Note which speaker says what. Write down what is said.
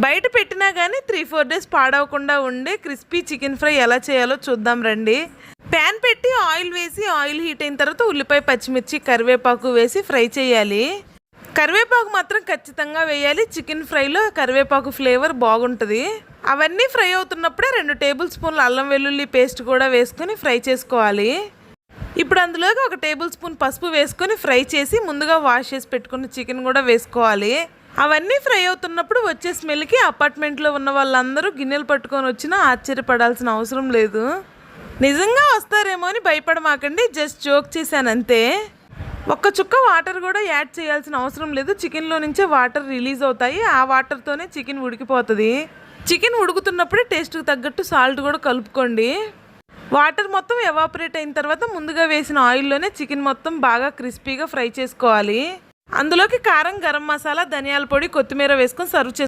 Speaker 1: బయట పెట్టినా కానీ 3-4 డేస్ పాడవకుండా ఉండే క్రిస్పీ చికెన్ ఫ్రై ఎలా చేయాలో చూద్దాం రండి. ప్యాన్ పెట్టి ఆయిల్ వేసి ఆయిల్ హీట్ అయిన తర్వాత ఉల్లిపాయ, పచ్చిమిర్చి, కరివేపాకు వేసి ఫ్రై చేయాలి. కరివేపాకు మాత్రం ఖచ్చితంగా వేయాలి. చికెన్ ఫ్రైలో కరివేపాకు ఫ్లేవర్ బాగుంటుంది. అవన్నీ ఫ్రై అవుతున్నప్పుడే 2 టేబుల్ స్పూన్ల అల్లం వెల్లుల్లి పేస్ట్ కూడా వేసుకొని ఫ్రై చేసుకోవాలి. ఇప్పుడు అందులోకి 1 టేబుల్ స్పూన్ పసుపు వేసుకొని ఫ్రై చేసి ముందుగా వాష్ చేసి పెట్టుకున్న చికెన్ కూడా వేసుకోవాలి. అవన్నీ ఫ్రై అవుతున్నప్పుడు వచ్చే స్మెల్కి అపార్ట్మెంట్లో ఉన్న వాళ్ళందరూ గిన్నెలు పట్టుకొని వచ్చినా ఆశ్చర్యపడాల్సిన అవసరం లేదు. నిజంగా వస్తారేమో అని భయపడమాకండి, జస్ట్ జోక్ చేశానంతే. ఒక్క చుక్క వాటర్ కూడా యాడ్ చేయాల్సిన అవసరం లేదు. చికెన్లో నుంచే వాటర్ రిలీజ్ అవుతాయి. ఆ వాటర్తోనే చికెన్ ఉడికిపోతుంది. చికెన్ ఉడుకుతున్నప్పుడే టేస్ట్కి తగ్గట్టు సాల్ట్ కూడా కలుపుకోండి. వాటర్ మొత్తం ఎవాపరేట్ అయిన తర్వాత ముందుగా వేసిన ఆయిల్లోనే చికెన్ మొత్తం బాగా క్రిస్పీగా ఫ్రై చేసుకోవాలి. అందులోకి కారం, గరం మసాలా, ధనియాల పొడి, కొత్తిమీర వేసుకొని సర్వ్ చేసుకోవాలి.